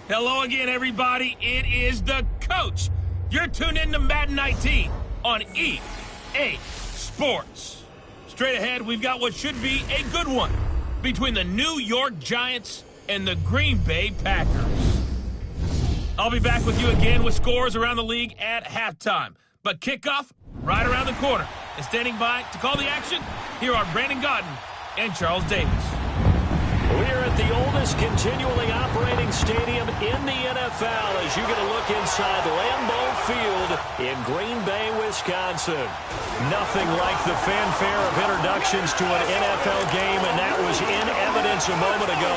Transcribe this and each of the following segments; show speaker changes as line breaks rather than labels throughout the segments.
Hello again, everybody. It is the coach. You're tuned in to Madden 19 on EA Sports. Straight ahead, we've got what should be a good one between the New York Giants and the Green Bay Packers. I'll be back with you again with scores around the league at halftime. But kickoff right around the corner. And standing by to call the action, here are Brandon Godden and Charles Davis.
We're at the oldest continually operating stadium in the NFL as you get a look inside Lambeau Field in Green Bay, Wisconsin. Nothing like the fanfare of introductions to an NFL game, and that was in evidence a moment ago.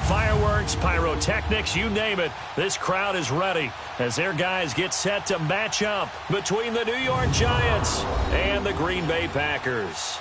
Fireworks, pyrotechnics, you name it. This crowd is ready as their guys get set to match up between the New York Giants and the Green Bay Packers.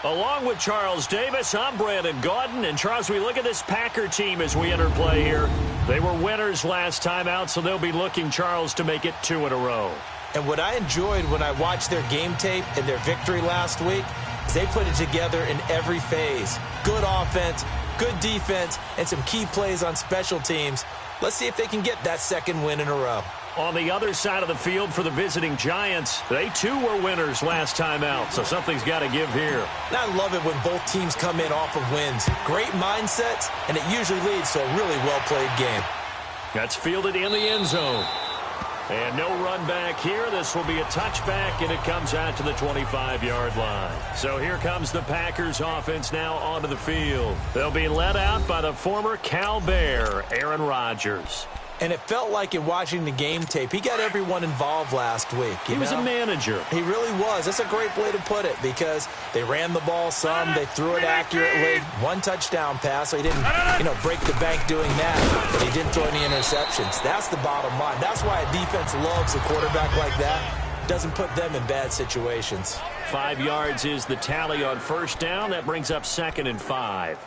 Along with Charles Davis, I'm Brandon Godden. And, Charles, we look at this Packer team as we enter play here. They were winners last time out, so they'll be looking, Charles, to make it 2 in a row.
And what I enjoyed when I watched their game tape and their victory last week is they put it together in every phase. Good offense, good defense, and some key plays on special teams. Let's see if they can get that second win in a row.
On the other side of the field for the visiting Giants, they too were winners last time out, so something's got to give here.
And I love it when both teams come in off of wins. Great mindsets, and it usually leads to a really well-played game.
That's fielded in the end zone. And no run back here. This will be a touchback, and it comes out to the 25-yard line. So here comes the Packers offense now onto the field. They'll be led out by the former Cal Bear, Aaron Rodgers.
And it felt like in watching the game tape, he got everyone involved last week.
He was a manager.
He really was. That's a great way to put it because they ran the ball some, they threw it accurately. 1 touchdown pass, so he didn't, break the bank doing that, but he didn't throw any interceptions. That's the bottom line. That's why a defense loves a quarterback like that. Doesn't put them in bad situations.
5 yards is the tally on first down. That brings up 2nd and 5.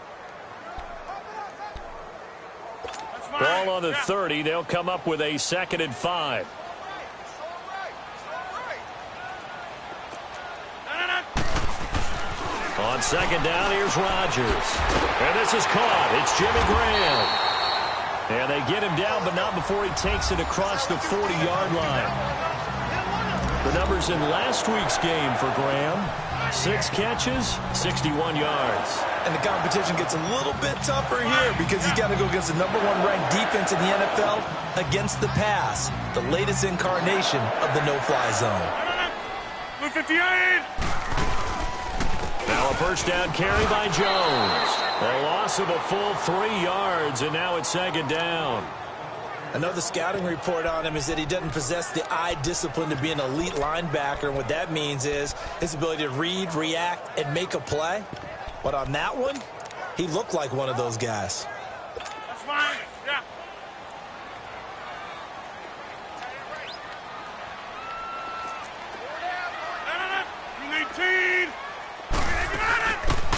Ball on the 30. They'll come up with a 2nd and 5. On 2nd down, here's Rodgers. And this is caught. It's Jimmy Graham. And they get him down, but not before he takes it across the 40-yard line. The numbers in last week's game for Graham: 6 catches, 61 yards.
And the competition gets a little bit tougher here because he's got to go against the #1 ranked defense in the NFL against the pass, the latest incarnation of the no-fly zone.
Move 58.
Now a first down carry by Jones. A loss of a full 3 yards, and now it's 2nd down.
I know the scouting report on him is that he doesn't possess the eye discipline to be an elite linebacker. And what that means is his ability to read, react, and make a play. But on that one, he looked like one of those guys.
That's fine. Yeah.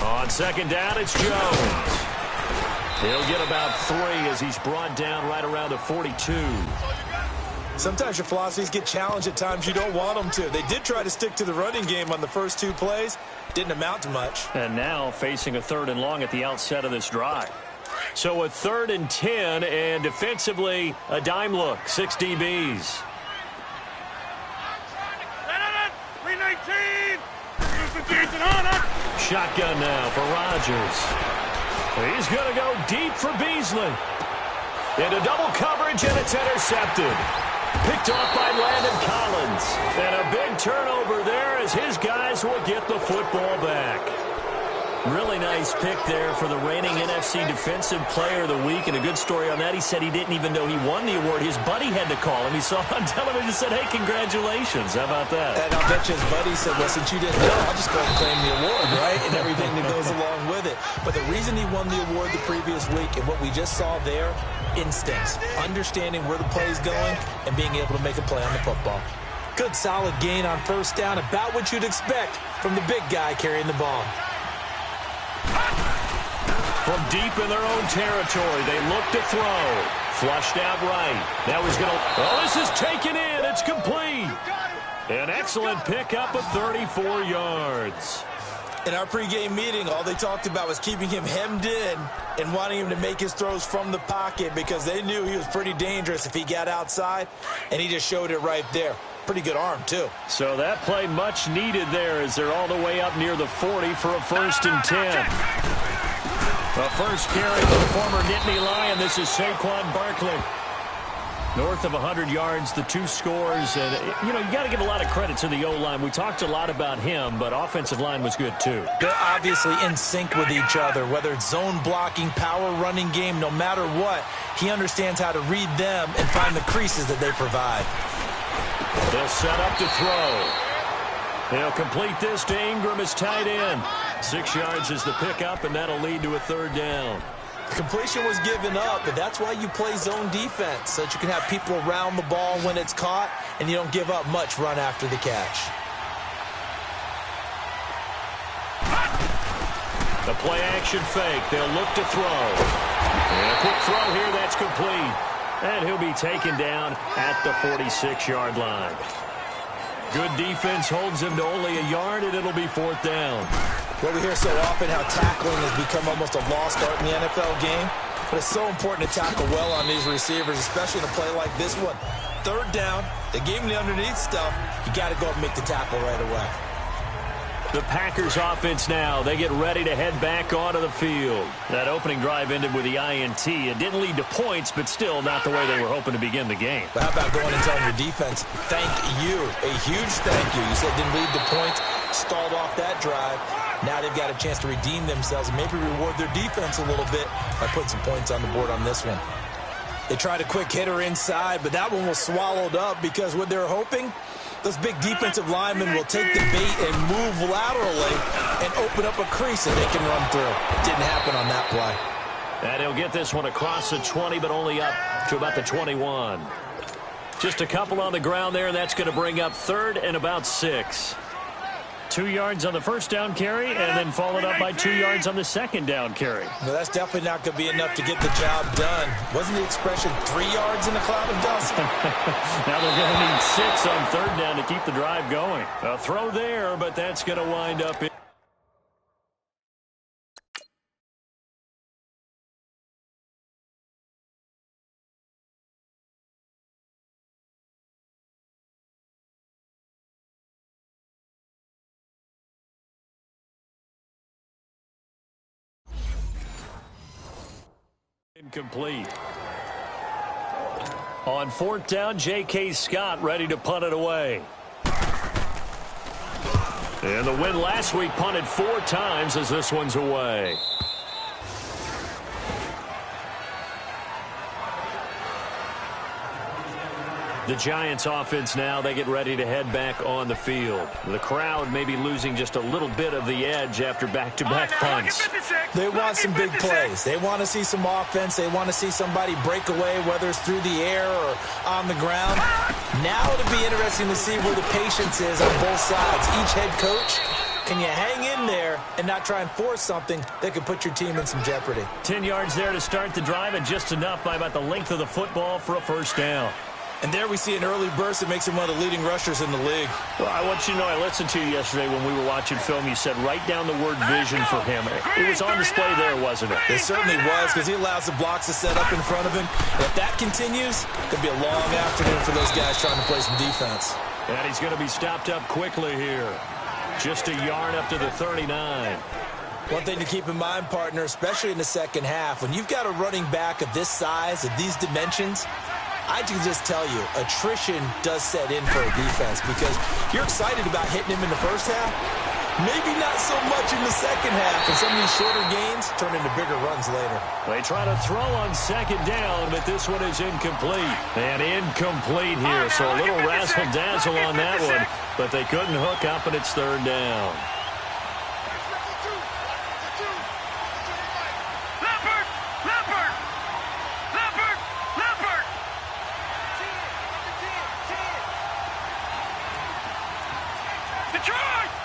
On 2nd down, it's Jones. He'll get about 3 as he's brought down right around the 42.
Sometimes your philosophies get challenged at times you don't want them to. They did try to stick to the running game on the first 2 plays. Didn't amount to much.
And now facing a 3rd and long at the outset of this drive. So a 3rd and 10, and defensively a dime look. 6 DBs. Shotgun now for Rodgers. He's going to go deep for Beasley. Into double coverage, and it's intercepted. Picked off by Landon Collins. And a big turnover there as his guys will get the football back. Really nice pick there for the reigning NFC Defensive Player of the Week. And a good story on that. He said he didn't even know he won the award. His buddy had to call him. He saw it on television and said, hey, congratulations. How about that?
And I'll bet you his buddy said, well, since you didn't know, I'll just go and claim the award, right? And everything that goes along with it. But the reason he won the award the previous week and what we just saw there, instincts, understanding where the play is going and being able to make a play on the football. Good solid gain on first down, about what you'd expect from the big guy carrying the ball.
From deep in their own territory, they look to throw. Flushed out right. Now he's going to... Oh, this is taken in. It's complete. An excellent pickup of 34 yards.
In our pregame meeting, all they talked about was keeping him hemmed in and wanting him to make his throws from the pocket because they knew he was pretty dangerous if he got outside, and he just showed it right there. Pretty good arm, too.
So that play much needed there as they're all the way up near the 40 for a 1st and 10. The first carry for the former Nittany Lion. This is Saquon Barkley. North of 100 yards, the 2 scores. And, you got to give a lot of credit to the O-line. We talked a lot about him, but offensive line was good, too.
They're obviously in sync with each other, whether it's zone blocking, power running game, no matter what. He understands how to read them and find the creases that they provide.
They'll set up to throw. They'll complete this to Ingram as tight end. 6 yards is the pickup, and that'll lead to a 3rd down.
Completion was given up, but that's why you play zone defense, so that you can have people around the ball when it's caught, and you don't give up much run after the catch.
The play-action fake. They'll look to throw. And a quick throw here. That's complete. And he'll be taken down at the 46-yard line. Good defense holds him to only a yard, and it'll be 4th down.
Well, we hear so often how tackling has become almost a lost art in the NFL game. But it's so important to tackle well on these receivers, especially in a play like this one. 3rd down, they gave him the underneath stuff. You got to go up and make the tackle right away.
The Packers offense now. They get ready to head back onto the field. That opening drive ended with the INT. It didn't lead to points, but still not the way they were hoping to begin the game.
But how about going and telling your defense, thank you, a huge thank you. You said didn't lead to points, stalled off that drive. Now they've got a chance to redeem themselves and maybe reward their defense a little bit by putting some points on the board on this one. They tried a quick hitter inside, but that one was swallowed up because what they're hoping, those big defensive linemen will take the bait and move laterally and open up a crease that they can run through. Didn't happen on that play.
And he'll get this one across the 20, but only up to about the 21. Just a couple on the ground there, and that's going to bring up 3rd and about 6. 2 yards on the first down carry, and then followed up by 2 yards on the second down carry.
Well, that's definitely not going to be enough to get the job done. Wasn't the expression 3 yards in a cloud of dust?
Now they're going to need 6 on 3rd down to keep the drive going. A throw there, but that's going to wind up in. Incomplete. On 4th down, J.K. Scott ready to punt it away. And the win last week punted 4 times as this one's away. The Giants offense now, they get ready to head back on the field. The crowd may be losing just a little bit of the edge after back-to-back punts.
They want some big plays. They want to see some offense. They want to see somebody break away, whether it's through the air or on the ground. Now it'll be interesting to see where the patience is on both sides. Each head coach, can you hang in there and not try and force something that could put your team in some jeopardy?
10 yards there to start the drive, and just enough by about the length of the football for a 1st down.
And there we see an early burst that makes him one of the leading rushers in the league.
Well, I want you to know, I listened to you yesterday when we were watching film. You said write down the word vision for him. It was on display there, wasn't it?
It certainly was, because he allows the blocks to set up in front of him. And if that continues, it'll be a long afternoon for those guys trying to play some defense.
And he's going to be stopped up quickly here. Just a yard up to the 39.
One thing to keep in mind, partner, especially in the second half, when you've got a running back of this size, of these dimensions, I can just tell you, attrition does set in for a defense because you're excited about hitting him in the first half. Maybe not so much in the second half, and some of these shorter gains turn into bigger runs later.
They try to throw on 2nd down, but this one is incomplete. And incomplete here, so a little razzle-dazzle on that one, but they couldn't hook up, and it's 3rd down.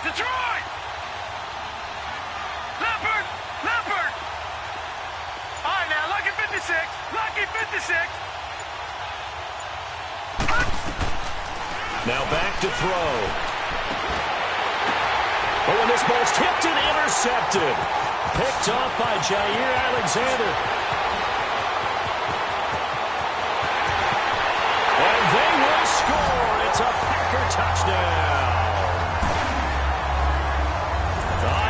Detroit! Leopard! All right, now, lucky 56.
Now back to throw. But when this ball's tipped and intercepted. Picked off by Jair Alexander. And they will score. It's a Packer touchdown.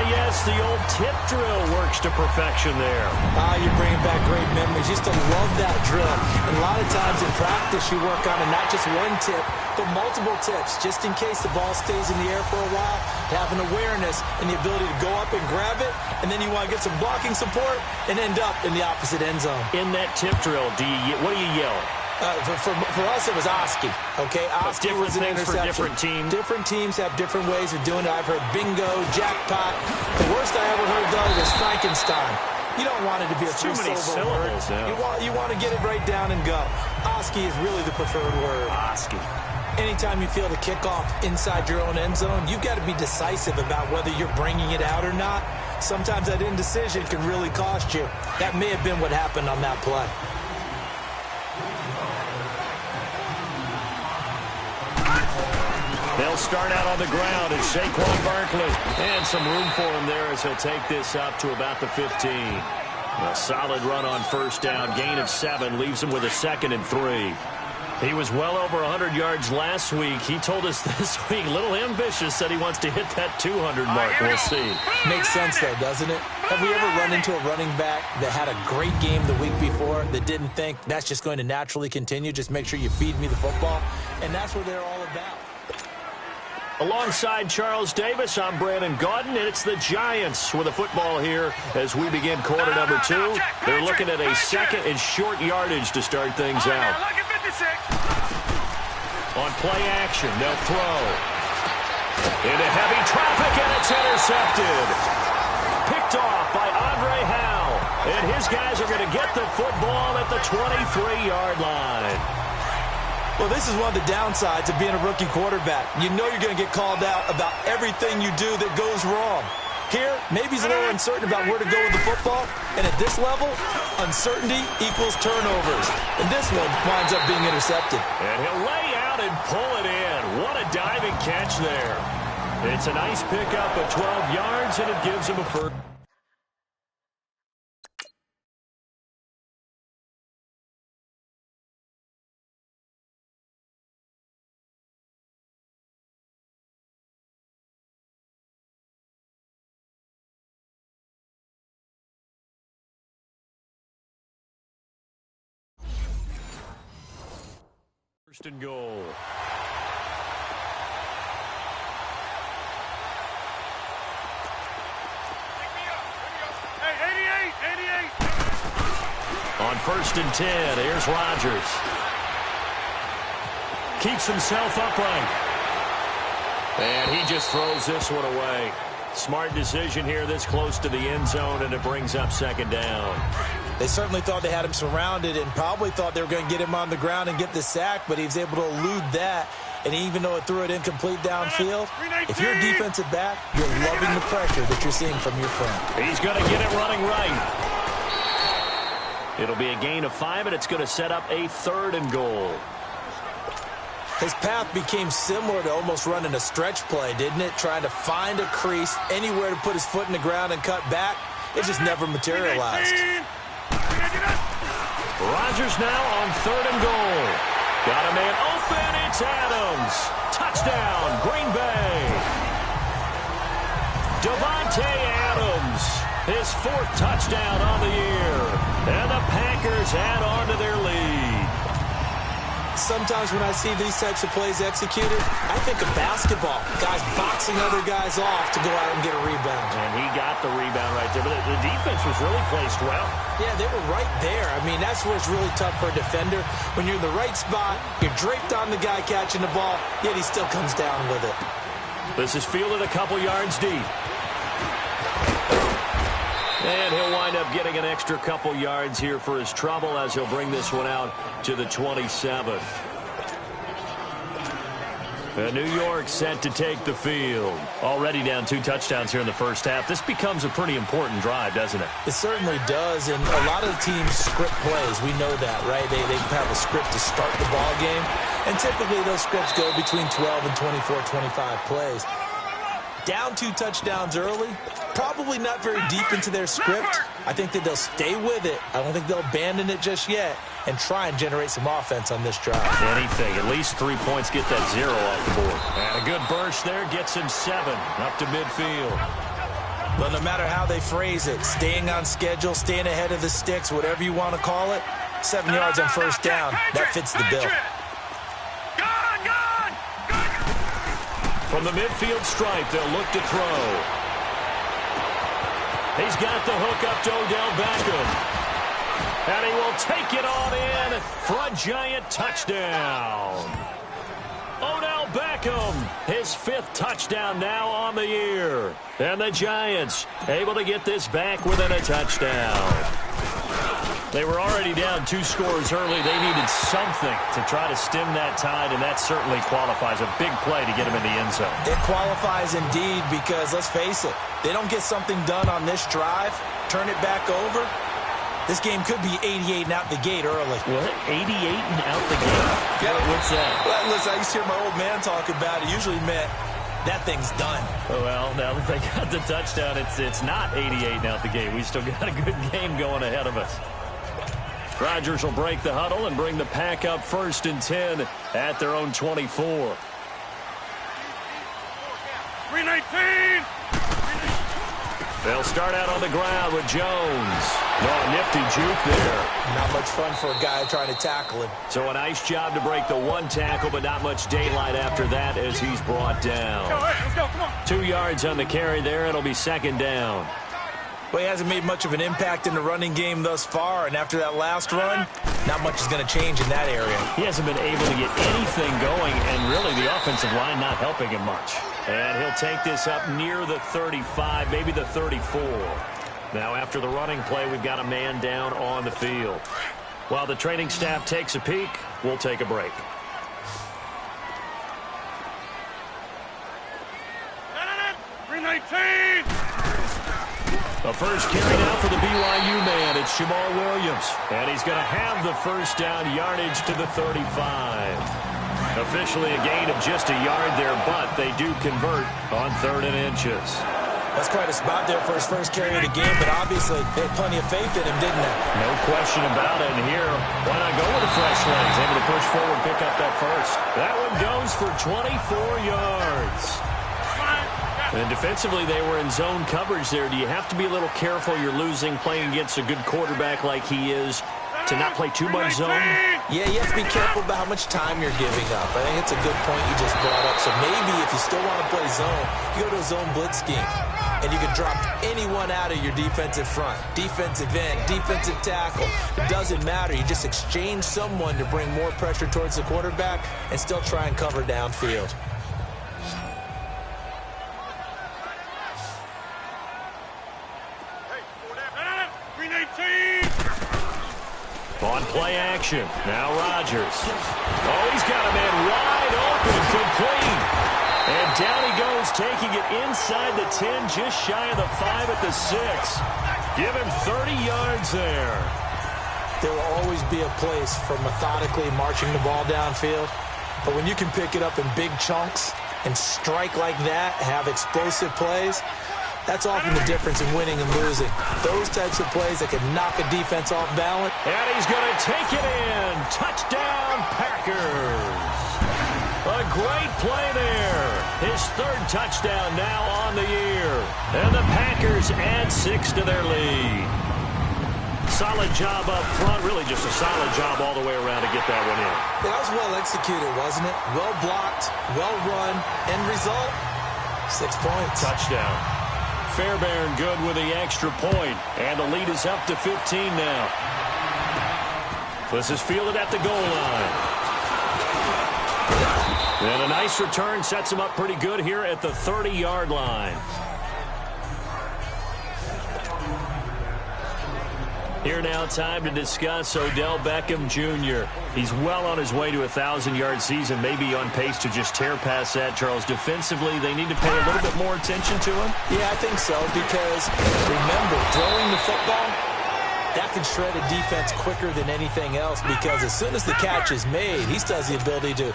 Yes, the old tip drill works to perfection there.
You're bringing back great memories. Used to love that drill. And a lot of times in practice, you work on it, not just one tip, but multiple tips, just in case the ball stays in the air for a while, to have an awareness and the ability to go up and grab it, and then you want to get some blocking support and end up in the opposite end zone.
In that tip drill, what do you yell?
For us, it was Oski. Okay, Oski was an interception.
For different teams.
Different teams have different ways of doing it. I've heard bingo, jackpot. The worst I ever heard, Doug, is Frankenstein. You don't want it to be a
too many syllables.
You want to get it right down and go. Oski is really the preferred word.
Oski.
Anytime you feel the kickoff inside your own end zone, you've got to be decisive about whether you're bringing it out or not. Sometimes that indecision can really cost you. That may have been what happened on that play.
They'll start out on the ground. It's Saquon Barkley. And some room for him there as he'll take this up to about the 15. A solid run on first down. Gain of 7 leaves him with a 2nd and 3. He was well over 100 yards last week. He told us this week, a little ambitious, said he wants to hit that 200 mark. We'll see.
Makes sense, though, doesn't it? Have we ever run into a running back that had a great game the week before that didn't think that's just going to naturally continue? Just make sure you feed me the football. And that's what they're all about.
Alongside Charles Davis, I'm Brandon Gaudin, and it's the Giants with a football here as we begin quarter number 2. They're looking at a 2nd and short yardage to start things out. On play action, they'll throw. Into heavy traffic, and it's intercepted. Picked off by Andre Howe. And his guys are going to get the football at the 23-yard line.
Well, this is one of the downsides of being a rookie quarterback. You know you're going to get called out about everything you do that goes wrong. Here, maybe he's a little uncertain about where to go with the football. And at this level, uncertainty equals turnovers. And this one winds up being intercepted.
And he'll lay out and pull it in. What a diving catch there. It's a nice pickup of 12 yards, and it gives him a first. First and goal.
Hey, 88.
On 1st and 10, here's Rodgers. Keeps himself upright. And he just throws this one away. Smart decision here this close to the end zone, and it brings up 2nd down.
They certainly thought they had him surrounded and probably thought they were going to get him on the ground and get the sack, but he was able to elude that. And even though it threw it incomplete downfield, if you're a defensive back, you're loving the pressure that you're seeing from your friend.
He's going to get it running right. It'll be a gain of 5, and it's going to set up a 3rd and goal.
His path became similar to almost running a stretch play, didn't it? Trying to find a crease, anywhere to put his foot in the ground and cut back. It just never materialized.
Rodgers now on 3rd and goal. Got a man open. It's Adams. Touchdown, Green Bay. Davante Adams, his 4th touchdown on the year. And the Packers add on to their lead.
Sometimes when I see these types of plays executed, I think of basketball. Guys boxing other guys off to go out and get a rebound.
And he got the rebound right there. But the defense was really placed well.
Yeah, they were right there. I mean, that's where it's really tough for a defender. When you're in the right spot, you're draped on the guy catching the ball, yet he still comes down with it.
This is fielded a couple yards deep. And he'll wind up getting an extra couple yards here for his trouble as he'll bring this one out to the 27. New York set to take the field. Already down 2 touchdowns here in the first half. This becomes a pretty important drive, doesn't it?
It certainly does, and a lot of the teams script plays. We know that, right? They have a script to start the ball game, and typically those scripts go between 12 and 24, 25 plays. Down 2 touchdowns early, probably not very deep into their script. I think that they'll stay with it. I don't think they'll abandon it just yet and try and generate some offense on this drive.
Anything. At least 3 points, get that 0 off the board. And a good burst there gets him 7 up to midfield.
But no matter how they phrase it, staying on schedule, staying ahead of the sticks, whatever you want to call it, 7 yards on first down, that fits the bill.
From the midfield stripe, they'll look to throw. He's got the hook up to Odell Beckham. And he will take it on in for a giant touchdown. Odell Beckham, his 5th touchdown now on the year. And the Giants able to get this back within a touchdown. They were already down 2 scores early. They needed something to try to stem that tide, and that certainly qualifies. A big play to get him in the end zone.
It qualifies indeed because, let's face it, they don't get something done on this drive, turn it back over, this game could be 88 and out the gate early.
What? 88 and out the gate?
Yeah.
What's that?
Well, listen, I used to hear my old man talk about it. Usually meant that thing's done.
Well, now that they got the touchdown, it's not 88 and out the gate. We still got a good game going ahead of us. Rodgers will break the huddle and bring the pack up 1st and 10 at their own 24.
319.
They'll start out on the ground with Jones. Oh, nifty juke there.
Not much fun for a guy trying to tackle him.
So a nice job to break the 1 tackle, but not much daylight after that as he's brought down.
Let's go, come on.
2 yards on the carry there. It'll be 2nd down.
Well, he hasn't made much of an impact in the running game thus far, and after that last run, not much is going to change in that area.
He hasn't been able to get anything going, and really the offensive line not helping him much. And he'll take this up near the 35, maybe the 34. Now after the running play, we've got a man down on the field. While the training staff takes a peek, we'll take a break. A first carry now for the BYU man. It's Jamal Williams. And he's going to have the first down yardage to the 35. Officially a gain of just a yard there, but they do convert on 3rd and inches.
That's quite a spot there for his first carry of the game, but obviously they had plenty of faith in him, didn't they?
No question about it. And here, why not go with the fresh legs? Able to push forward, pick up that first. That one goes for 24 yards. And defensively, they were in zone coverage there. Do you have to be a little careful? You're losing, playing against a good quarterback like he is, to not play too much zone?
Yeah, you have to be careful about how much time you're giving up. I think it's a good point you just brought up. So maybe if you still want to play zone, you go to a zone blitz scheme. And you can drop anyone out of your defensive front. Defensive end, defensive tackle. It doesn't matter. You just exchange someone to bring more pressure towards the quarterback and still try and cover downfield.
On play action. Now Rodgers. Oh, he's got a man wide open, complete. And down he goes, taking it inside the 10, just shy of the 5 at the 6. Give him 30 yards there.
There will always be a place for methodically marching the ball downfield. But when you can pick it up in big chunks and strike like that, have explosive plays, that's often the difference in winning and losing. Those types of plays that can knock a defense off balance.
And he's going to take it in. Touchdown, Packers. A great play there. His 3rd touchdown now on the year. And the Packers add 6 to their lead. Solid job up front. Really just a solid job all the way around to get that one in.
That was well executed, wasn't it? Well blocked, well run. End result, 6 points.
Touchdown. Fairbairn good with the extra point, and the lead is up to 15 now. This is fielded at the goal line. And a nice return sets him up pretty good here at the 30-yard line. Here now, time to discuss Odell Beckham Jr. He's well on his way to a 1,000-yard season, maybe on pace to just tear past that, Charles. Defensively, they need to pay a little bit more attention to him.
Yeah, I think so, because remember, throwing the football, that can shred a defense quicker than anything else, because as soon as the catch is made, he still has the ability to,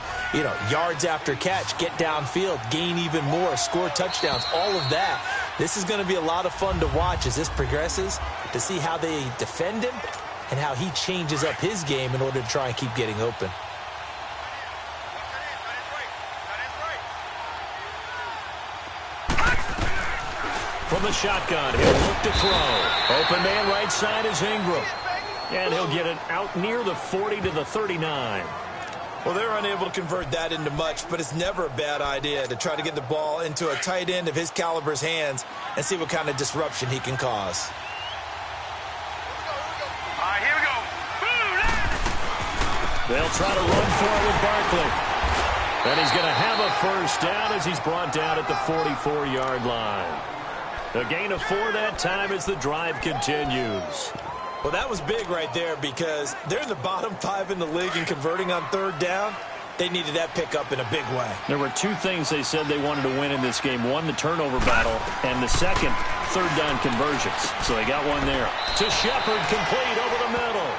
yards after catch, get downfield, gain even more, score touchdowns, all of that. This is going to be a lot of fun to watch as this progresses, to see how they defend him and how he changes up his game in order to try and keep getting open.
From the shotgun, he'll look to throw. Open man right side is Ingram. And he'll get it out near the 40 to the 39.
Well, they're unable to convert that into much, but it's never a bad idea to try to get the ball into a tight end of his caliber's hands and see what kind of disruption he can cause.
All right, here we go.
They'll try to run for it with Barkley. And he's going to have a first down as he's brought down at the 44-yard line. A gain of 4 that time as the drive continues.
Well, that was big right there, because they're in the bottom 5 in the league in converting on third down. They needed that pickup in a big way.
There were 2 things they said they wanted to win in this game. One, the turnover battle, and the second, third down conversions. So they got one there. To Shepard, complete over the middle.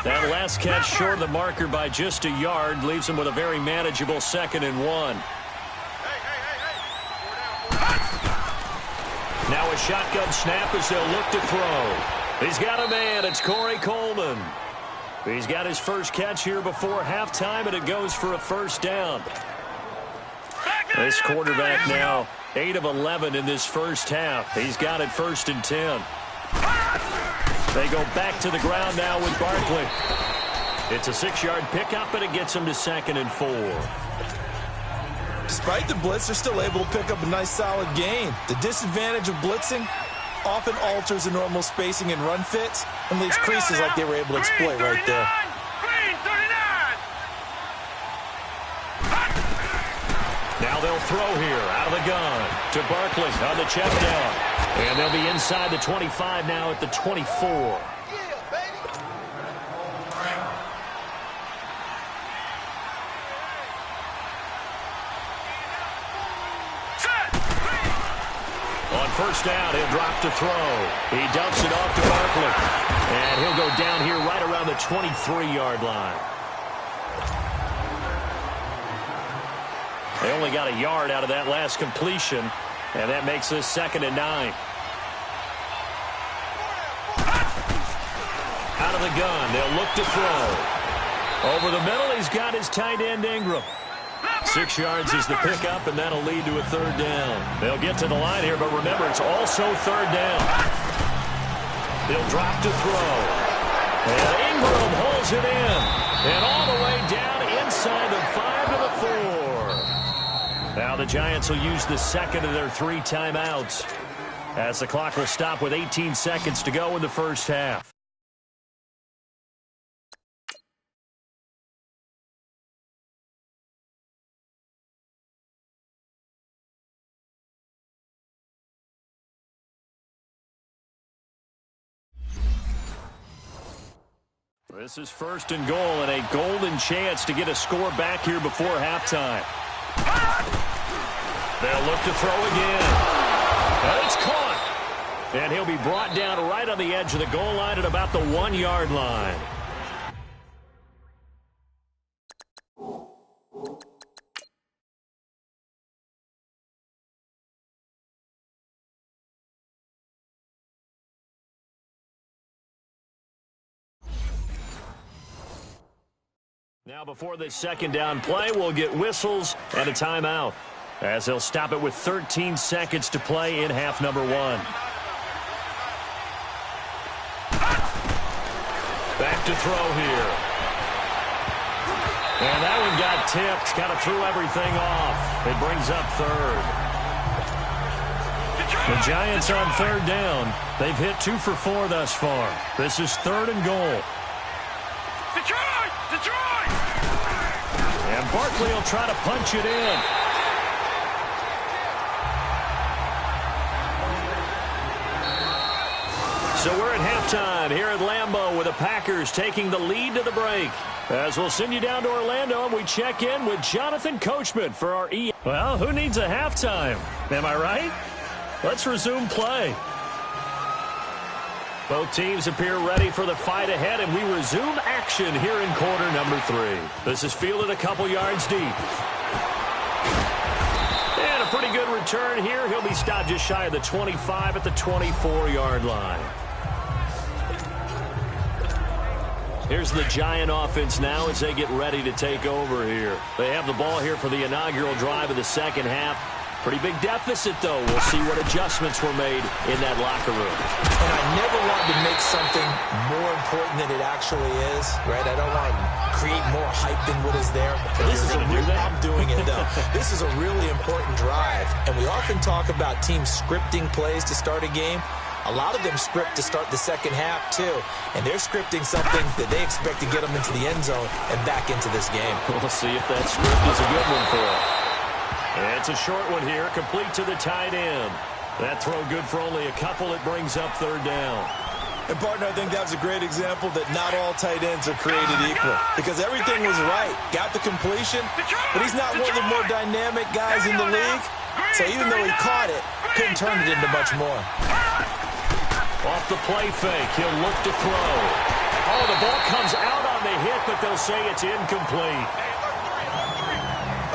That last catch short of the marker by just a yard leaves him with a very manageable 2nd and 1. Now a shotgun snap as they'll look to throw. He's got a man. It's Corey Coleman. He's got his first catch here before halftime, and it goes for a first down. This quarterback now 8 of 11 in this first half. He's got it 1st and 10. They go back to the ground now with Barkley. It's a 6-yard pickup, and it gets him to 2nd and 4.
Despite the blitz, they're still able to pick up a nice solid gain. The disadvantage of blitzing often alters the normal spacing and run fits and leaves creases like they were able to exploit right there.
Now they'll throw here out of the gun to Barkley on the check down. And they'll be inside the 25 now at the 24. On first down, he'll drop to throw. He dumps it off to Barkley. And he'll go down here right around the 23-yard line. They only got a yard out of that last completion, and that makes this 2nd and 9. Out of the gun, they'll look to throw. Over the middle, he's got his tight end Ingram. 6 yards is the pickup, and that'll lead to a 3rd down. They'll get to the line here, but remember, it's also 3rd down. They'll drop to throw. And Ingram holds it in. And all the way down inside the 5 to the 4. Now the Giants will use the 2nd of their 3 timeouts, as the clock will stop with 18 seconds to go in the first half. This is 1st and goal, and a golden chance to get a score back here before halftime. They'll look to throw again. And it's caught. And he'll be brought down right on the edge of the goal line at about the 1-yard line. Now before this 2nd down play, we'll get whistles and a timeout, as they'll stop it with 13 seconds to play in half number 1. Back to throw here. And that one got tipped, kind of threw everything off. It brings up 3rd. The Giants on 3rd down. They've hit 2 for 4 thus far. This is 3rd and goal. And Barkley will try to punch it in. So we're at halftime here at Lambeau with the Packers taking the lead to the break. As we'll send you down to Orlando, and we check in with Jonathan Coachman for our Well, who needs a halftime? Am I right? Let's resume play. Both teams appear ready for the fight ahead, and we resume action here in quarter number 3. This is fielded a couple yards deep. And a pretty good return here. He'll be stopped just shy of the 25 at the 24-yard line. Here's the Giant offense now as they get ready to take over here. They have the ball here for the inaugural drive of the second half. Pretty big deficit, though. We'll see what adjustments were made in that locker room.
And I never want to make something more important than it actually is, right? I don't want to create more hype than what is there. But this is I'm doing it, though. This is a really important drive. And we often talk about teams scripting plays to start a game. A lot of them script to start the second half, too. And they're scripting something that they expect to get them into the end zone and back into this game.
We'll see if that script is a good one for them. And it's a short one here, complete to the tight end. That throw good for only a couple. It brings up third down.
And, partner, I think that was a great example that not all tight ends are created equal. Because everything was right. Got the completion, but he's not one of the more dynamic guys in the league. So even though he caught it, couldn't turn it into much more.
Off the play fake, he'll look to throw. Oh, the ball comes out on the hit, but they'll say it's incomplete.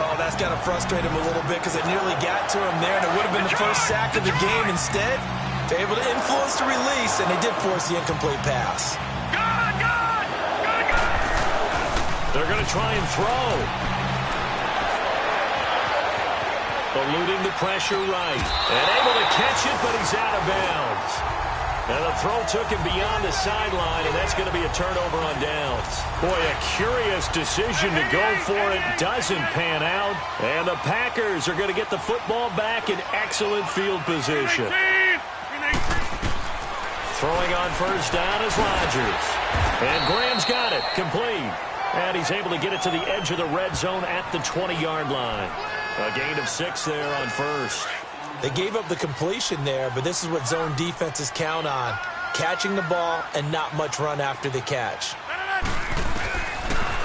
Oh, that's got to frustrate him a little bit because it nearly got to him there, and it would have been the first sack of the game. Instead, they're able to influence the release, and they did force the incomplete pass.
They're going to try and throw. Eluding the pressure right. And able to catch it, but he's out of bounds. And the throw took him beyond the sideline, and that's going to be a turnover on downs. Boy, a curious decision to go for it. Doesn't pan out. And the Packers are going to get the football back in excellent field position. Throwing on first down is Rodgers. And Graham's got it. Complete. And he's able to get it to the edge of the red zone at the 20-yard line. A gain of 6 there on first.
They gave up the completion there, but this is what zone defenses count on. Catching the ball and not much run after the catch.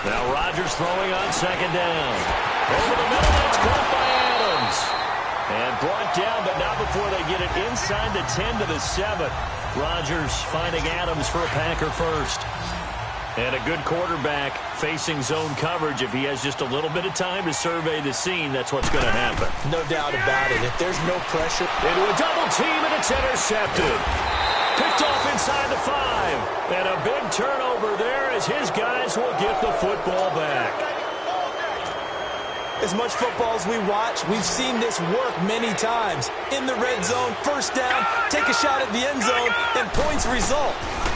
Now Rodgers throwing on second down. Over the middle, that's caught by Adams. And brought down, but not before they get it inside the 10 to the 7. Rodgers finding Adams for a Packer first. And a good quarterback facing zone coverage. If he has just a little bit of time to survey the scene, that's what's going to happen.
No doubt about it. If there's no pressure.
Into a double team, and it's intercepted. Picked off inside the 5. And a big turnover there as his guys will get the football back.
As much football as we watch, we've seen this work many times. In the red zone, first down, take a shot at the end zone, and points result.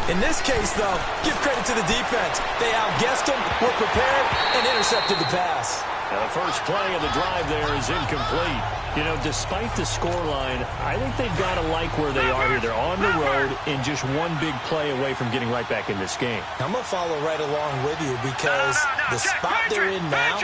In this case, though, give credit to the defense. They outguessed them, were prepared, and intercepted the pass.
Now the first play of the drive there is incomplete. You know, despite the scoreline, I think they've got to like where they are here. They're on the road and just one big play away from getting right back in this game.
I'm going to follow right along with you because the spot they're in now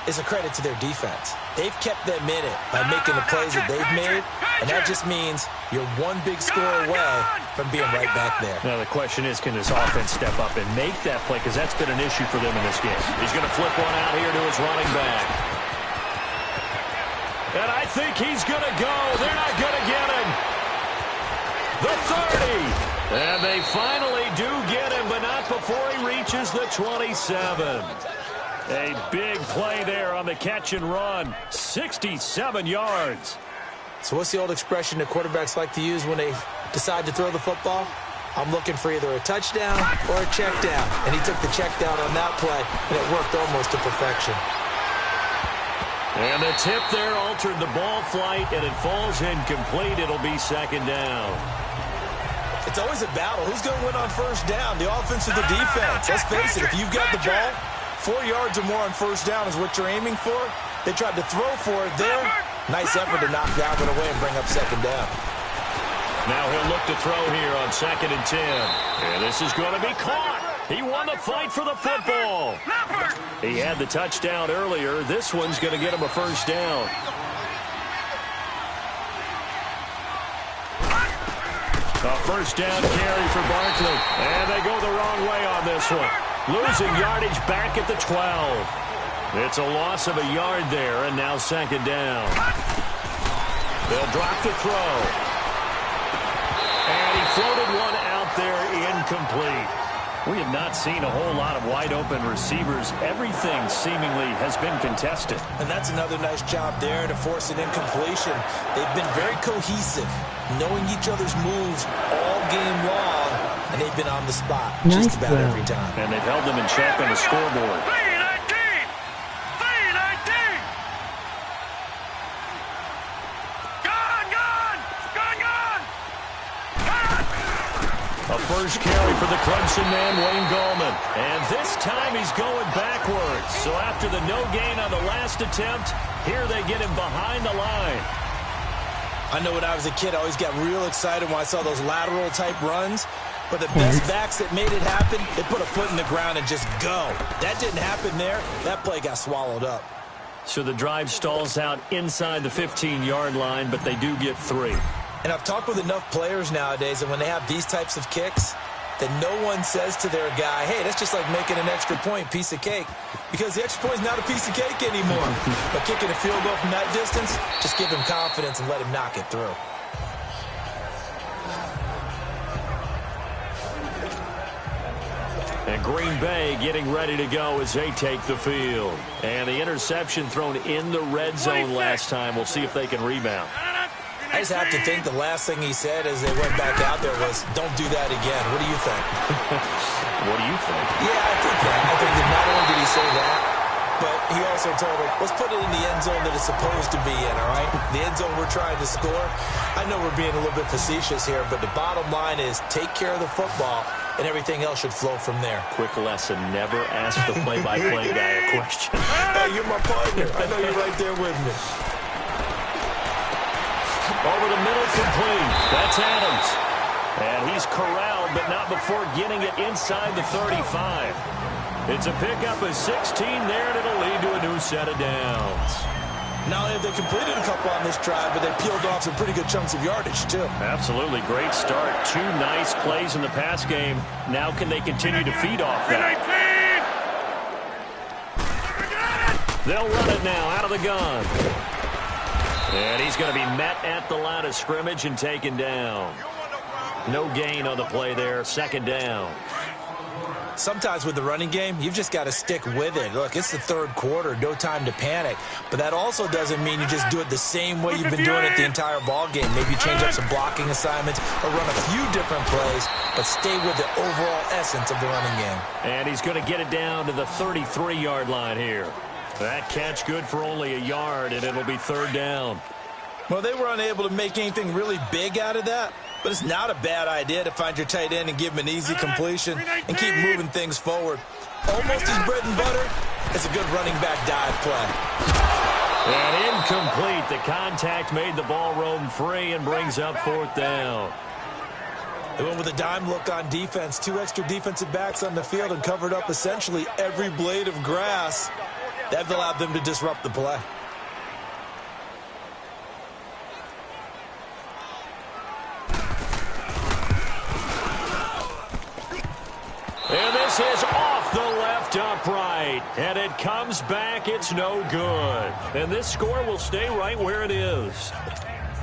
is a credit to their defense. They've kept them in it by making the plays that they've made, and that just means you're one big score away from being right back there.
Now the question is, can this offense step up and make that play? Because that's been an issue for them in this game. He's going to flip one out here to his running back. And I think he's going to go. They're not going to get him. The 30. And they finally do get him, but not before he reaches the 27. A big play there on the catch and run. 67 yards.
So what's the old expression that quarterbacks like to use when they decide to throw the football? I'm looking for either a touchdown or a check down. And he took the check down on that play, and it worked almost to perfection.
And the tip there altered the ball flight, and it falls incomplete. It'll be second down.
It's always a battle. Who's going to win on first down, the offense or the defense? Let's face it, if you've got the ball, 4 yards or more on first down is what you're aiming for. They tried to throw for it there. Nice effort to knock that one away and bring up second down.
Now he'll look to throw here on 2nd and 10. And this is going to be caught. He won the fight for the football. He had the touchdown earlier. This one's going to get him a first down. A first down carry for Barkley. And they go the wrong way on this one. Losing yardage back at the 12. It's a loss of a yard there, and now second down. They'll drop the throw. And he floated one out there incomplete. We have not seen a whole lot of wide-open receivers. Everything seemingly has been contested.
And that's another nice job there to force an incompletion. They've been very cohesive, knowing each other's moves all game long, and they've been on the spot just about every time.
And they've held them in check on the scoreboard. A first carry for the Clemson man, Wayne Gallman. And this time he's going backwards. So after the no gain on the last attempt, here they get him behind the line.
I know when I was a kid, I always got real excited when I saw those lateral-type runs. But the best backs that made it happen, they put a foot in the ground and just go. That didn't happen there. That play got swallowed up. So the drive stalls out inside the 15-yard line, but they do get 3. And I've talked with enough players nowadays, and when they have these types of kicks, that no one says to their guy, hey, that's just like making an extra point, piece of cake. Because the extra point is not a piece of cake anymore. But kicking a field goal from that distance, just give him confidence and let him knock it through.
And Green Bay getting ready to go as they take the field. And the interception thrown in the red zone last time. We'll see if they can rebound.
I just have to think the last thing he said as they went back out there was, don't do that again. What do you think?
What do you think?
Yeah, I think that. I think that not only did he say that, but he also told him, let's put it in the end zone that it's supposed to be in, all right? The end zone we're trying to score. I know we're being a little bit facetious here, but the bottom line is take care of the football, and everything else should flow from there.
Quick lesson, never ask the play-by-play guy a question.
Hey, you're my partner. I know you're right there with me.
Over the middle, complete. That's Adams. And he's corralled, but not before getting it inside the 35. It's a pickup of 16 there, and it'll lead to a new set of downs.
Not only have they completed a couple on this drive, but they peeled off some pretty good chunks of yardage, too.
Absolutely. Great start. 2 nice plays in the pass game. Now can they continue to feed off that? They'll run it now out of the gun. And he's going to be met at the line of scrimmage and taken down. No gain on the play there. Second down.
Sometimes with the running game, you've just got to stick with it. Look, it's the third quarter, no time to panic. But that also doesn't mean you just do it the same way you've been doing it the entire ball game. Maybe change up some blocking assignments or run a few different plays, but stay with the overall essence of the running game.
And he's going to get it down to the 33-yard line here. That catch good for only a yard, and it'll be third down.
Well, they were unable to make anything really big out of that, but it's not a bad idea to find your tight end and give him an easy completion and keep moving things forward. Almost his bread and butter. It's a good running back dive play.
And incomplete. The contact made the ball roam free and brings up fourth down.
They went with a dime look on defense. 2 extra defensive backs on the field and covered up essentially every blade of grass. That allowed them to disrupt the play.
And this is off the left upright. And it comes back. It's no good. And this score will stay right where it is.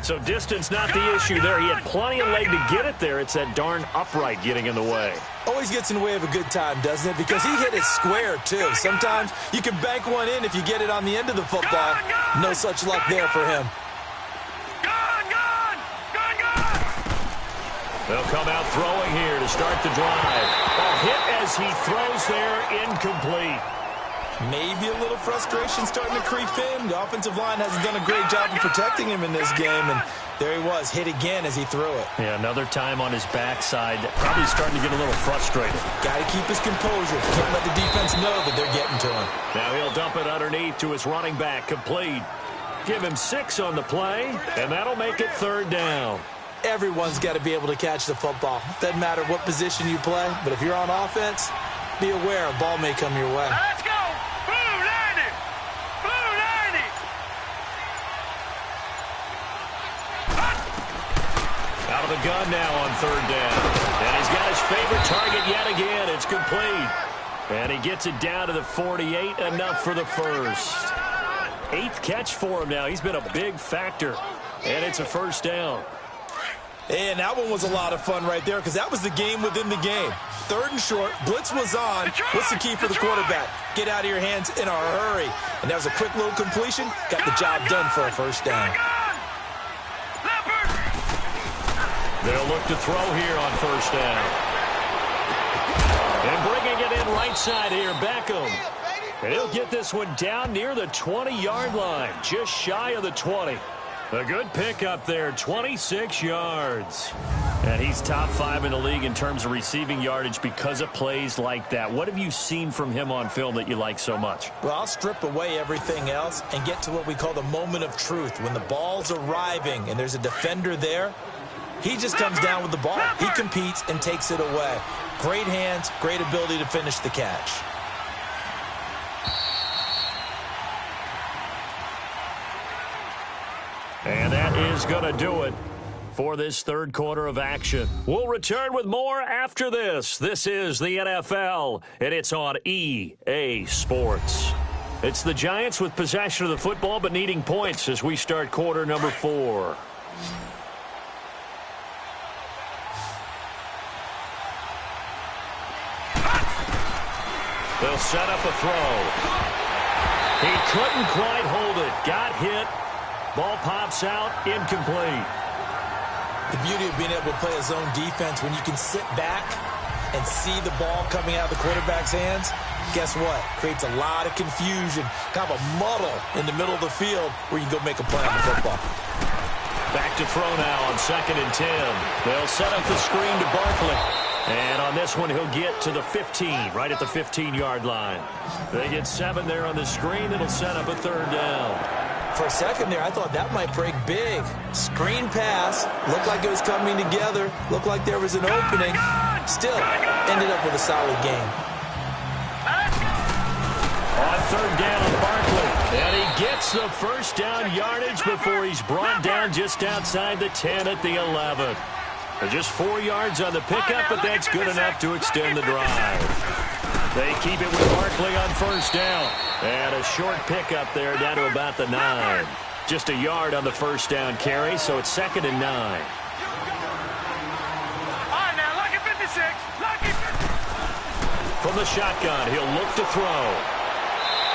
So distance not the issue there. He had plenty of leg to get it there. It's that darn upright getting in the way.
Always gets in the way of a good time, doesn't it? Because he hit it square, too. Sometimes you can bank one in if you get it on the end of the football. No such luck there for him.
They'll come out throwing here to start the drive. A hit as he throws there, incomplete.
Maybe a little frustration starting to creep in. The offensive line hasn't done a great job of protecting him in this game, and there he was, hit again as he threw it.
Yeah, another time on his backside. Probably starting to get a little frustrated.
Got to keep his composure. Can't let the defense know that they're getting to him.
Now he'll dump it underneath to his running back, complete. Give him 6 on the play, and that'll make it third down.
Everyone's got to be able to catch the football. Doesn't matter what position you play, but if you're on offense, be aware a ball may come your way.
Let's go! Blue 90! Blue 90!
Out of the gun now on third down. And he's got his favorite target yet again. It's complete. And he gets it down to the 48, enough for the first. 8th catch for him now. He's been a big factor And it's a first down.
And that one was a lot of fun right there because that was the game within the game. 3rd and short, blitz was on. What's the key for the quarterback? Get out of your hands in a hurry. And that was a quick little completion. Got the job done for a first down.
They'll look to throw here on first down. And bringing it in right side here, Beckham. And he'll get this one down near the 20-yard line, just shy of the 20. A good pickup there, 26 yards. And he's top 5 in the league in terms of receiving yardage because of plays like that. What have you seen from him on film that you like so much?
Well, I'll strip away everything else and get to what we call the moment of truth. When the ball's arriving and there's a defender there, he just comes down with the ball. He competes and takes it away. Great hands, great ability to finish the catch.
And that is going to do it for this 3rd quarter of action. We'll return with more after this. This is the NFL, and it's on EA Sports. It's the Giants with possession of the football but needing points as we start quarter number 4. They'll set up a throw. He couldn't quite hold it. Got hit. Ball pops out, incomplete.
The beauty of being able to play a zone defense when you can sit back and see the ball coming out of the quarterback's hands, guess what? Creates a lot of confusion, kind of a muddle in the middle of the field where you can go make a play on the football.
Back to throw now on 2nd and 10. They'll set up the screen to Barkley. And on this one, he'll get to the 15, right at the 15-yard line. They get 7 there on the screen. It'll set up a 3rd down.
For a second there, I thought that might break big. Screen pass. Looked like it was coming together. Looked like there was an opening. Still, ended up with a solid game.
On 3rd down, Barkley. And he gets the first down yardage before he's brought down just outside the 10 at the 11. Just 4 yards on the pickup, but that's good enough to extend the drive. They keep it with Barkley on first down. And a short pickup there down to about the 9. Just a yard on the first down carry, so it's 2nd and 9.
All right, now, lucky 56. Lucky 56.
From the shotgun, he'll look to throw.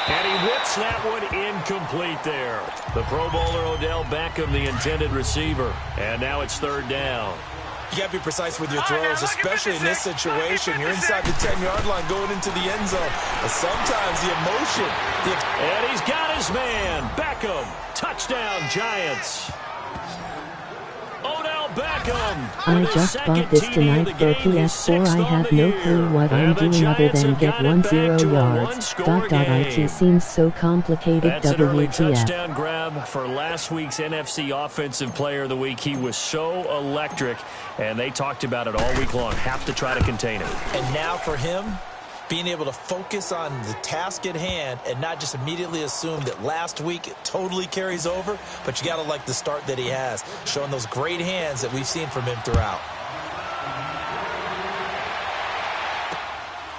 And he whips that one incomplete there. The Pro Bowler Odell Beckham, the intended receiver. And now it's 3rd down.
You got to be precise with your throws, especially in this situation. You're inside the 10-yard line going into the end zone. But sometimes the emotion.
And he's got his man. Beckham. Touchdown, Giants. Odell Beckham.
I just bought this tonight for PS4. I have no clue what I'm doing other than get 10 yards. ... It seems so complicated.
That's an early
WTF.
touchdown grab for last week's NFC Offensive Player of the Week. He was so electric, and they talked about it all week long. Have to try to contain him.
And now for him, being able to focus on the task at hand and not just immediately assume that last week it totally carries over, but you got to like the start that he has, showing those great hands that we've seen from him throughout.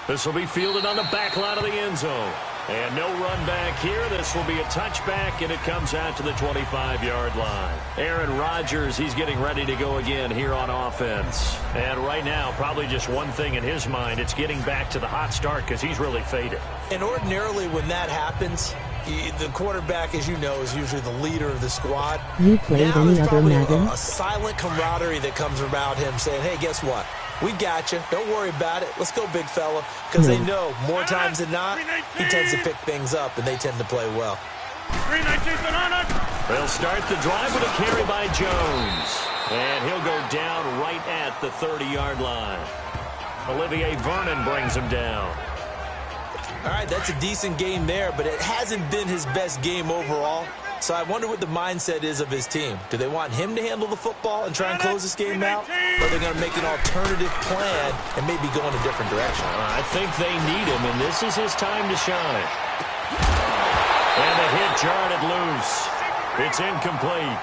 This will be fielded on the back line of the end zone. And no run back here. This will be a touchback, and it comes out to the 25-yard line. Aaron Rodgers, he's getting ready to go again here on offense. And right now, probably just one thing in his mind. It's getting back to the hot start because he's really faded.
And ordinarily when that happens, the quarterback, as you know, is usually the leader of the squad.
You played
now
any other Madden?
A silent camaraderie that comes about him saying, hey, guess what? We got you. Don't worry about it. Let's go, big fella. Because they know more times than not, he tends to pick things up, and they tend to play well.
They'll start the drive with a carry by Jones. And he'll go down right at the 30-yard line. Olivier Vernon brings him down.
All right, that's a decent game there, but it hasn't been his best game overall. So I wonder what the mindset is of his team. Do they want him to handle the football and try and close this game out? Or are they going to make an alternative plan and maybe go in a different direction?
I think they need him, and this is his time to shine. And the hit jarred it loose. It's incomplete.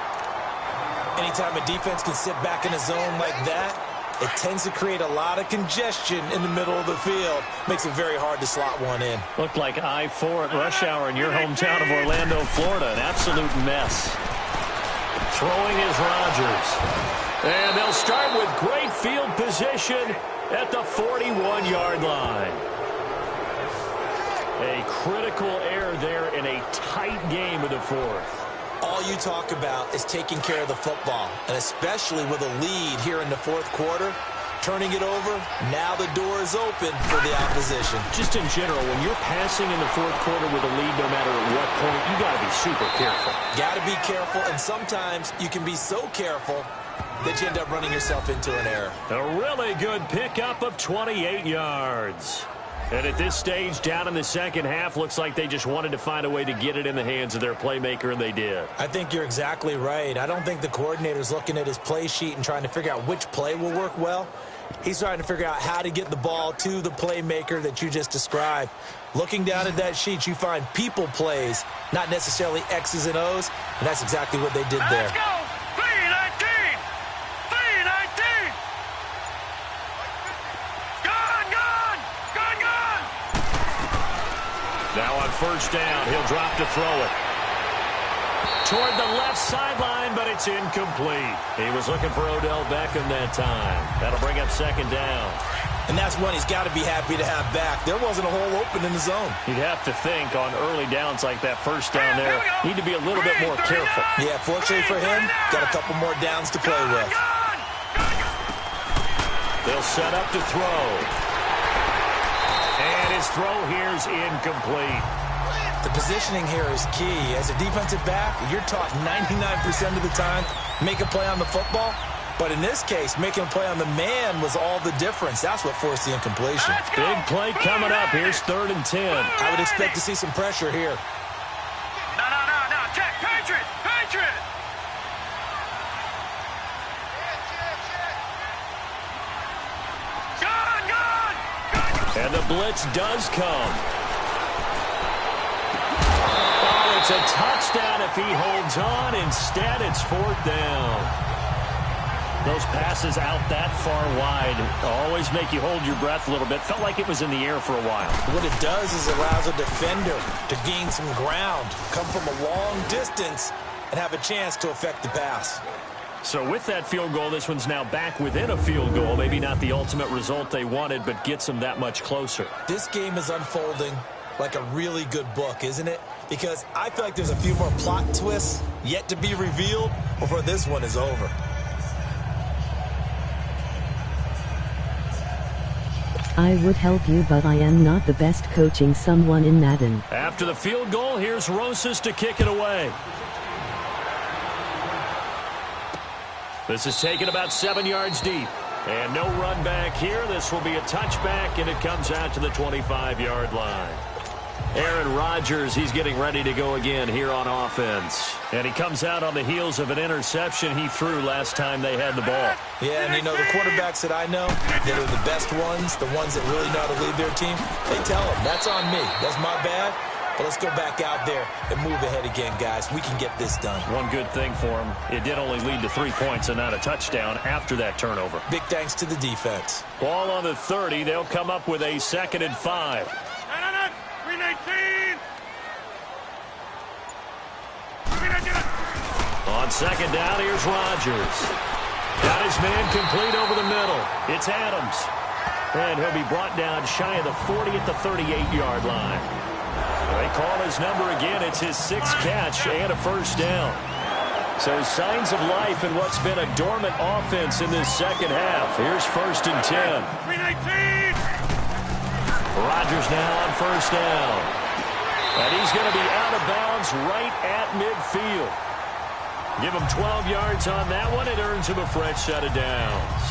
Anytime a defense can sit back in a zone like that, it tends to create a lot of congestion in the middle of the field. Makes it very hard to slot one in.
Looked like I-4 at rush hour in your hometown of Orlando, Florida. An absolute mess. Throwing is Rodgers. And they'll start with great field position at the 41-yard line. A critical error there in a tight game of the fourth.
All you talk about is taking care of the football, and especially with a lead here in the fourth quarter, turning it over, now the door is open for the opposition.
Just in general, when you're passing in the fourth quarter with a lead, no matter at what point, you got to be super careful.
Got to be careful, and sometimes you can be so careful that you end up running yourself into an error.
A really good pickup of 28 yards. And at this stage, down in the second half, looks like they just wanted to find a way to get it in the hands of their playmaker, and they did.
I think you're exactly right. I don't think the coordinator's looking at his play sheet and trying to figure out which play will work well. He's trying to figure out how to get the ball to the playmaker that you just described. Looking down at that sheet, you find people plays, not necessarily X's and O's, and that's exactly what they did there.
Let's go! 319! 319! Gone, gone! Gone, gone!
Now on first down, he'll drop to throw it. Toward the left sideline, but it's incomplete. He was looking for Odell Beckham that time. That'll bring up second down.
And that's one he's got to be happy to have back. There wasn't a hole open in the zone.
You'd have to think on early downs like that first down there, need to be a little bit more careful.
Yeah, fortunately for him, got a couple more downs to play with.
They'll set up to throw. And his throw here is incomplete.
The positioning here is key. As a defensive back, you're taught 99% of the time, make a play on the football. But in this case, making a play on the man was all the difference. That's what forced the incompletion.
Big play coming up. Here's 3rd and 10.
I would expect to see some pressure here.
No. Check. Patriot! Patriot! Gone!
And the blitz does come. It's a touchdown if he holds on. Instead, it's 4th down. Those passes out that far wide always make you hold your breath a little bit. Felt like it was in the air for a while.
What it does is it allows a defender to gain some ground, come from a long distance, and have a chance to affect the pass.
So with that field goal, this one's now back within a field goal. Maybe not the ultimate result they wanted, but gets them that much closer.
This game is unfolding like a really good book, isn't it? Because I feel like there's a few more plot twists yet to be revealed before this one is over.
I would help you, but I am not the best coaching someone in Madden.
After the field goal, here's Rosas to kick it away. This is taken about 7 yards deep. And no run back here. This will be a touchback, and it comes out to the 25-yard line. Aaron Rodgers, he's getting ready to go again here on offense. And he comes out on the heels of an interception he threw last time they had the ball.
Yeah, and you know, the quarterbacks that I know that are the best ones, the ones that really know how to lead their team, they tell them, that's on me. That's my bad. But let's go back out there and move ahead again, guys. We can get this done.
One good thing for him, it did only lead to 3 points and not a touchdown after that turnover.
Big thanks to the defense. Ball
on the 30. They'll come up with a 2nd and 5.
319!
On 2nd down, here's Rodgers. Got his man complete over the middle. It's Adams. And he'll be brought down shy of the 40 at the 38-yard line. They call his number again. It's his 6th catch and a 1st down. So signs of life in what's been a dormant offense in this second half. Here's 1st and 10.
319!
Rodgers now on 1st down. And he's going to be out of bounds right at midfield. Give him 12 yards on that one. It earns him a fresh set of downs.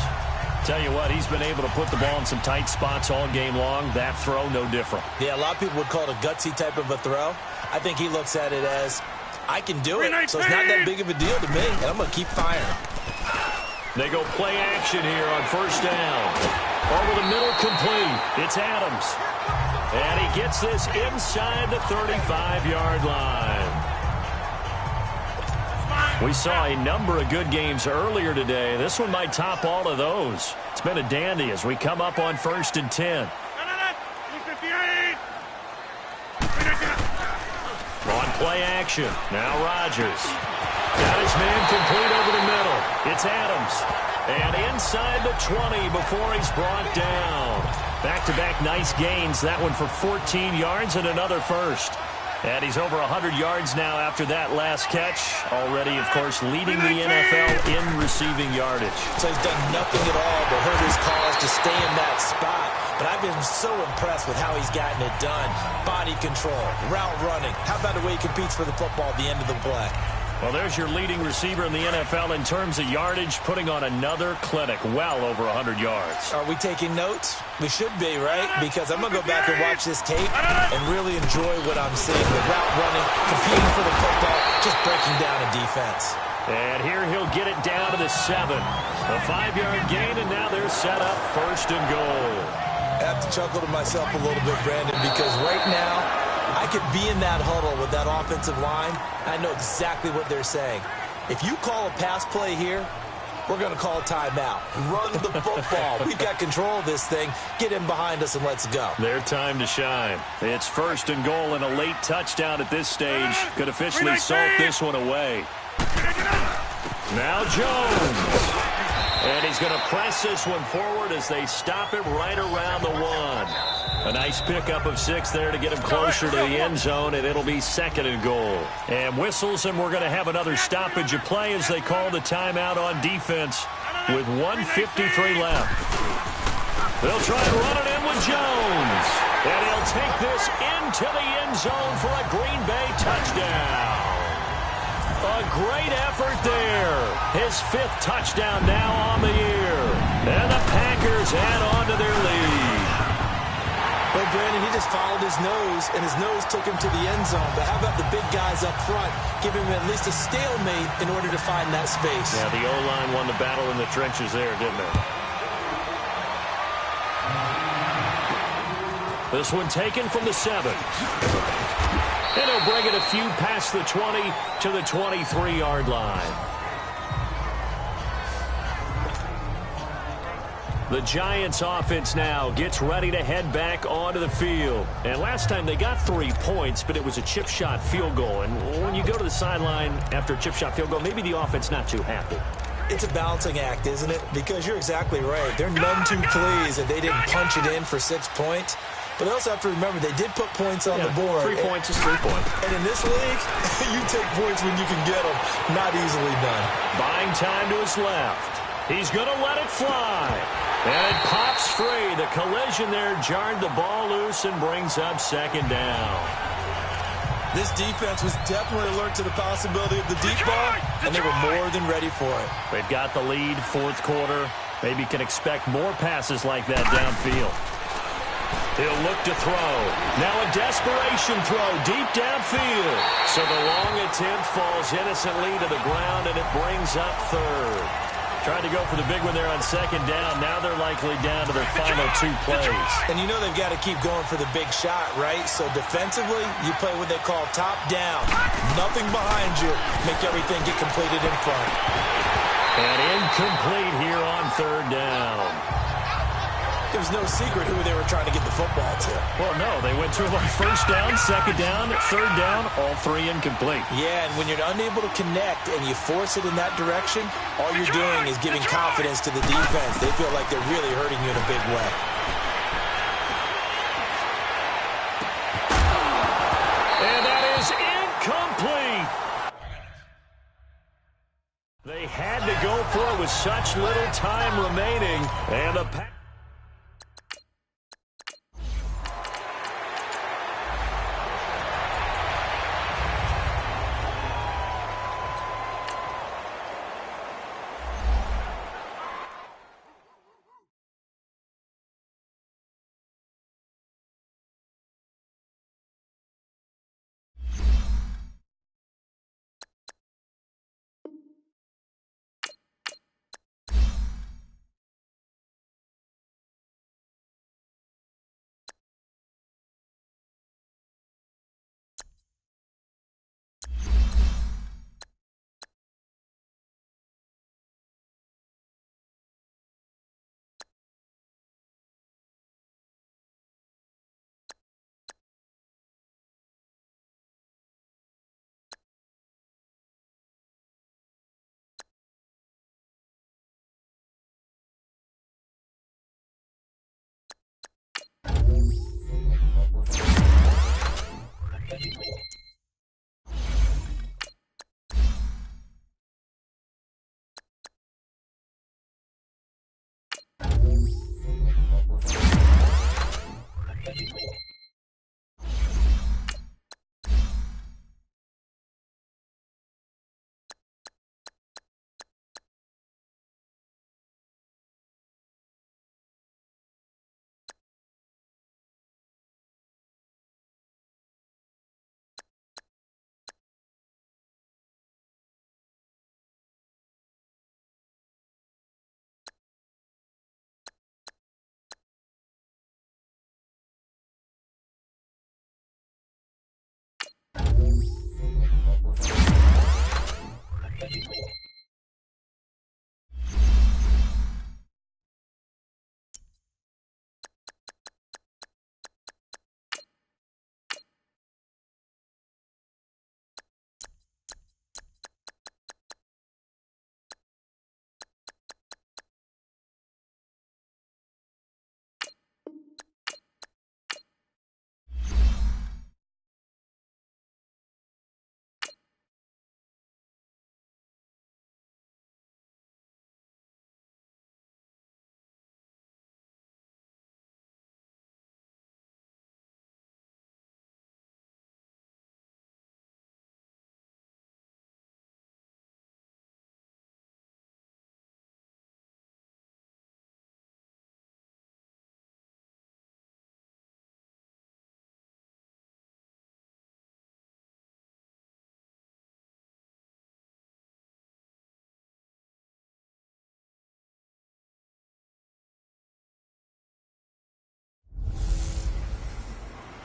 Tell you what, he's been able to put the ball in some tight spots all game long. That throw, no different.
Yeah, a lot of people would call it a gutsy type of a throw. I think he looks at it as, I can do it, so it's not that big of a deal to me, and I'm going to keep firing.
They go play action here on 1st down. Over the middle, complete. It's Adams. And he gets this inside the 35-yard line. We saw a number of good games earlier today. This one might top all of those. It's been a dandy as we come up on 1st and 10. On play action. Now Rodgers. Got his man complete over the middle. It's Adams. And inside the 20 before he's brought down. Back-to-back nice gains. That one for 14 yards and another first. And he's over 100 yards now after that last catch. Already, of course, leading the NFL in receiving yardage.
So he's done nothing at all but hurt his cause to stay in that spot. But I've been so impressed with how he's gotten it done. Body control, route running. How about the way he competes for the football at the end of the play?
Well, there's your leading receiver in the NFL in terms of yardage, putting on another clinic, well over 100 yards.
Are we taking notes? We should be, right? Because I'm going to go back and watch this tape and really enjoy what I'm seeing. The route running, competing for the football, just breaking down a defense.
And here he'll get it down to the 7. A 5-yard gain, and now they're set up first and goal.
I have to chuckle to myself a little bit, Brandon, because right now, I could be in that huddle with that offensive line. I know exactly what they're saying. If you call a pass play here, we're going to call a timeout. Run the football. We've got control of this thing. Get in behind us and let's go.
Their time to shine. It's first and goal and a late touchdown at this stage. Could officially salt this one away. Now Jones. And he's going to press this one forward as they stop it right around the 1. A nice pickup of 6 there to get him closer to the end zone, and it'll be second and goal. And whistles, and we're going to have another stoppage of play as they call the timeout on defense with 1:53 left. They'll try and run it in with Jones. And he'll take this into the end zone for a Green Bay touchdown. A great effort there. His 5th touchdown now on the year. And the Packers add on to their lead.
Well, Brandon, he just followed his nose, and his nose took him to the end zone. But how about the big guys up front? Give him at least a stalemate in order to find that space.
Yeah, the O-line won the battle in the trenches there, didn't it? This one taken from the 7. And he'll bring it a few past the 20 to the 23-yard line. The Giants offense now gets ready to head back onto the field. And last time they got 3 points, but it was a chip shot field goal. And when you go to the sideline after a chip shot field goal, maybe the offense not too happy.
It's a balancing act, isn't it? Because you're exactly right. They're none too pleased that they didn't punch it in for 6 points. But they also have to remember they did put points on the board.
3 points is 3 points.
And in this league, you take points when you can get them. Not easily done.
Buying time to his left. He's going to let it fly. And it pops free. The collision there jarred the ball loose and brings up second down.
This defense was definitely alert to the possibility of the deep ball, and they were more than ready for it.
They've got the lead, 4th quarter. Maybe can expect more passes like that downfield. He'll look to throw. Now a desperation throw deep downfield. So the long attempt falls innocently to the ground, and it brings up 3rd. Tried to go for the big one there on second down. Now they're likely down to their final 2 plays.
And you know they've got to keep going for the big shot, right? So defensively, you play what they call top down. Nothing behind you. Make everything get completed in front.
And incomplete here on 3rd down.
There was no secret who they were trying to get the football to.
Well, no, they went to him on 1st down, 2nd down, 3rd down, all 3 incomplete.
Yeah, and when you're unable to connect and you force it in that direction, all you're doing is giving confidence to the defense. They feel like they're really hurting you in a big way.
And that is incomplete. They had to go for it with such little time remaining. And the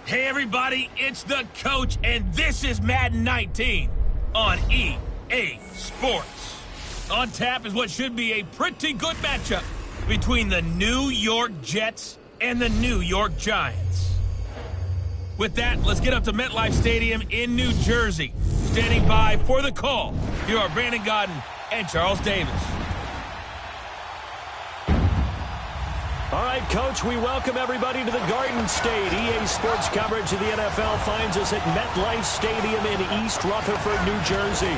Hey everybody, it's the coach, and this is Madden 19 on EA Sports. On tap is what should be a pretty good matchup between the New York Jets and the New York Giants. With that, let's get up to MetLife Stadium in New Jersey. Standing by for the call, here are Brandon Godden and Charles Davis.
All right, Coach, we welcome everybody to the Garden State. EA Sports coverage of the NFL finds us at MetLife Stadium in East Rutherford, New Jersey.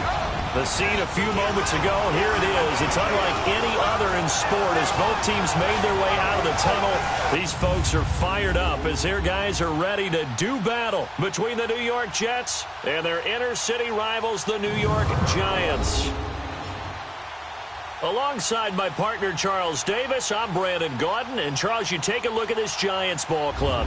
The scene a few moments ago, here it is. It's unlike any other in sport as both teams made their way out of the tunnel. These folks are fired up as their guys are ready to do battle between the New York Jets and their inner-city rivals, the New York Giants. Alongside my partner, Charles Davis, I'm Brandon Gaudin. And, Charles, you take a look at this Giants ball club.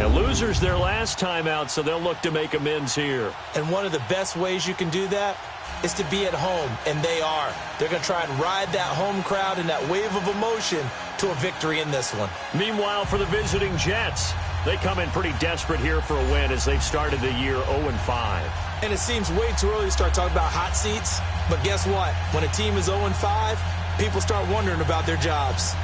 And losers their last time out, so they'll look to make amends here.
And one of the best ways you can do that is to be at home, and they are. They're going to try and ride that home crowd and that wave of emotion to a victory in this one.
Meanwhile, for the visiting Jets, they come in pretty desperate here for a win as they've started the year 0-5.
And it seems way too early to start talking about hot seats. But guess what? When a team is 0-5, people start wondering about their jobs.